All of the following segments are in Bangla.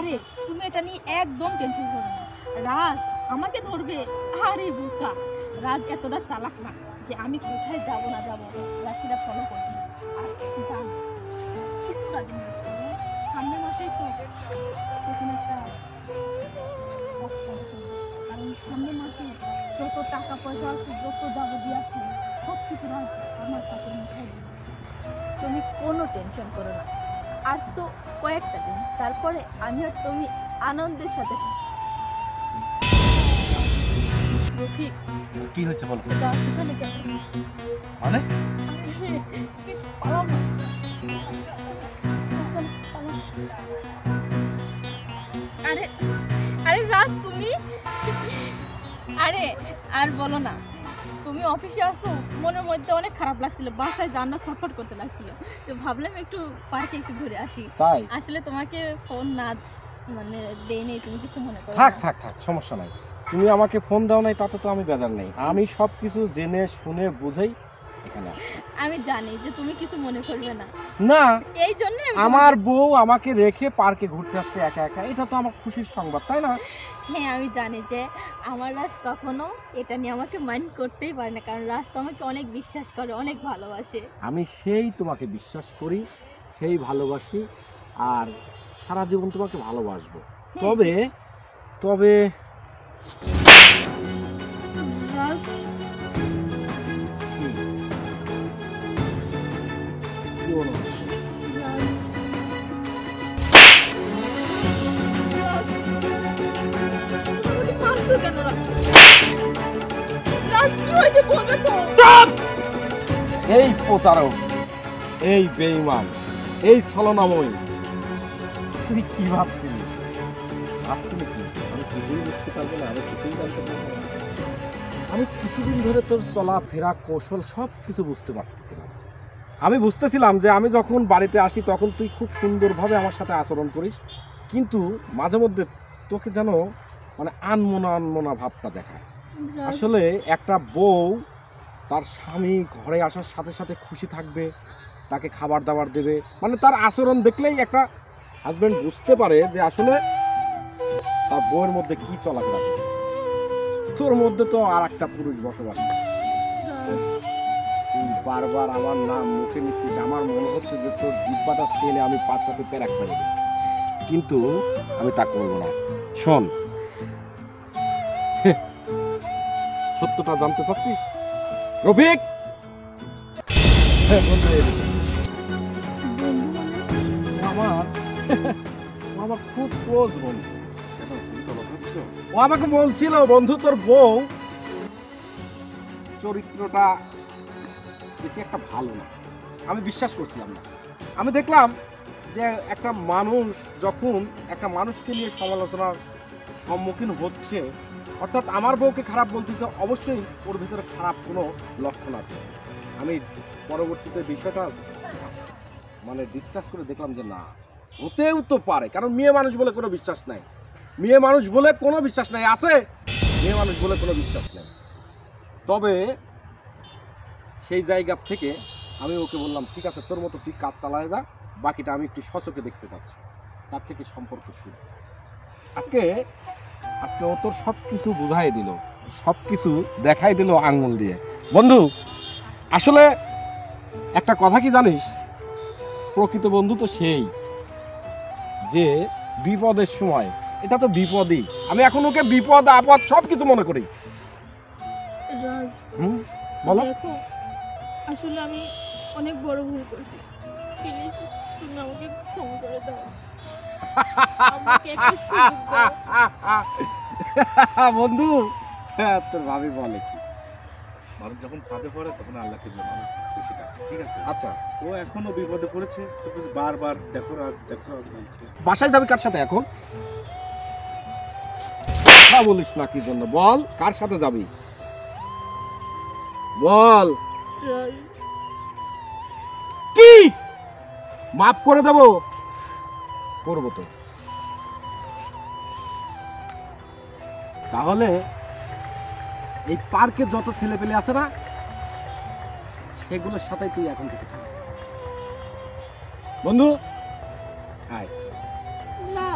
আরে তুমি এটা নিয়ে একদম টেনশন করো না। রাজ আমাকে ধরবে। আরে বোকা, রাজ এতটা চালাক না যে আমি কোথায় যাব না যাব রাজ সেটা ফলো করবে। আর জান কিছুটা দিন সামনের মাসেই তো প্রথম একটা কারণ সামনের মাসে যত টাকা পয়সা আছে যত যাবতীয় আছে সব কিছু রাজ আমার কাছে মুখে দিবে। তুমি কোনো টেনশন করো না। আর তো কয়েকটা দিন, তারপরে আমি আর তুমি আনন্দের সাথে। রফিক কি হয়েছে বল? সেখানে কেন মানে আরে আরে রাজ তুমি আরে আর বলো না, তুমি অফিসে আসো মনের মধ্যে অনেক খারাপ লাগছিল, বাসায় জান্না ছটফট করতে লাগছিল, তো ভাবলাম একটু পার্কে একটু ঘুরে আসি। তাই? আসলে তোমাকে ফোন না মানে দেই নেই, তুমি কিছু মনে করো থাক না। থাক থাক, সমস্যা নাই। তুমি আমাকে ফোন দাও নাই তাতে তো আমি বেজার নেই। আমি সব কিছু জেনে শুনে বুঝেই এখানে আসছি। আমি জানি যে তুমি কিছু মনে করবে না, না এই জন্য আমার বউ আমাকে রেখে পার্কে ঘুরতে আসছে একা একা, এটা তো আমার খুশির সংবাদ, তাই না? হ্যাঁ আমি জানি যে আমার রাজ কখনো এটা নিয়ে আমাকে মাইন্ড করতেই পারে না, কারণ রাজ তো আমাকে অনেক বিশ্বাস করে, অনেক ভালোবাসে। আমি সেই তোমাকে বিশ্বাস করি, সেই ভালোবাসি, আর সারা জীবন তোমাকে ভালোবাসবো। তবে তবে রাজ কি মনে হচ্ছে? এই প্রতারক, এই বেঈমান, এই ছলনাময়ী, তুই কি ভাবছিলি? ভাবছিলি কি আমি কিছুই বুঝতে পারবো না, আমি কিছুই জানতে পারবো না? আমি কিছুদিন ধরে তোর চলাফেরা কৌশল সব কিছু বুঝতে পারতেছিলাম। আমি বুঝতেছিলাম যে আমি যখন বাড়িতে আসি তখন তুই খুব সুন্দরভাবে আমার সাথে আচরণ করিস, কিন্তু মাঝে মধ্যে তোকে যেন মানে আনমনা আনমনা ভাবটা দেখায়। আসলে একটা বউ তার স্বামী ঘরে আসার সাথে সাথে খুশি থাকবে, তাকে খাবার দাবার দেবে, মানে তার আচরণ দেখলেই একটা হাজবেন্ড বুঝতে পারে যে আসলে তার বউয়ের মধ্যে কি চলাফেরা করছে। তোর মধ্যে তো আর একটা পুরুষ বসবাস করে। তুই বারবার আমার নাম মুখে নিচ্ছিস, আমার মনে হচ্ছে যে তোর জিহ্বাটা টেনে আমি পাঁচ সাথে প্যারাক করে দেব, কিন্তু আমি তা করবো না। শোন, সত্যটা জানতে চাচ্ছিস রফিক? আমার খুব ক্লোজ বন্ধু। ও আমাকে বলছিল, বন্ধু তোর বউ চরিত্রটা বেশি একটা ভালো না। আমি বিশ্বাস করছিলাম না। আমি দেখলাম যে একটা মানুষ যখন একটা মানুষকে নিয়ে সমালোচনার সম্মুখীন হচ্ছে, অর্থাৎ আমার বউকে খারাপ বলতেছে, অবশ্যই ওর ভিতরে খারাপ কোনো লক্ষণ আছে। আমি পরবর্তীতে বিষয়টা মানে ডিসকাস করে দেখলাম যে না, হতেও তো পারে, কারণ মেয়ে মানুষ বলে কোনো বিশ্বাস নাই। মেয়ে মানুষ বলে কোনো বিশ্বাস নাই, আছে মেয়ে মানুষ বলে কোনো বিশ্বাস নেই। তবে সেই জায়গা থেকে আমি ওকে বললাম, ঠিক আছে তোর মতো তুই কাজ চালায় যা, বাকিটা আমি একটু সচকে দেখতে চাচ্ছি। তার থেকে সম্পর্ক শুরু। আজকে আজকে ও তোর সব কিছু বুঝাই দিল, সব কিছু দেখাই দিল আঙ্গুল দিয়ে। বন্ধু, আসলে একটা কথা কি জানিস, প্রকৃত বন্ধু তো সেই যে বিপদের সময়, এটা তো বিপদই, আমি এখন ওকে বিপদ আপদ সব কিছু মনে করি। বলো। দেখো আসলে আমি অনেক বড় ভুল করছি, প্লিজ তুমি আমাকে ক্ষমা করে দাও, আমাকে একটা সুযোগ দাও। বন্ধু, তোর ভাবি বলে কি, মানুষ যখন ফাঁদে পড়ে তখন আল্লাহকে মানুষ বেশি ডাকে, ঠিক আছে? আচ্ছা, ও এখনো বিপদে পড়েছে, তোকে বারবার দেখো রাজ বলছে। বাসায় যাবি কার সাথে এখন? কথা বলিস না কি জন্য বল, কার সাথে যাবি বল। কি মাফ করে দেব? করবো তো। তাহলে এই পার্কে যত ছেলে পেলে আছে না, সেগুলোর সাথে তুই এখন থেকে থাক। বন্ধু, আয়। না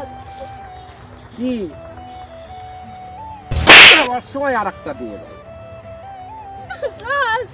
কি আমার সময় আর একটা দিয়ে দাও। রাজ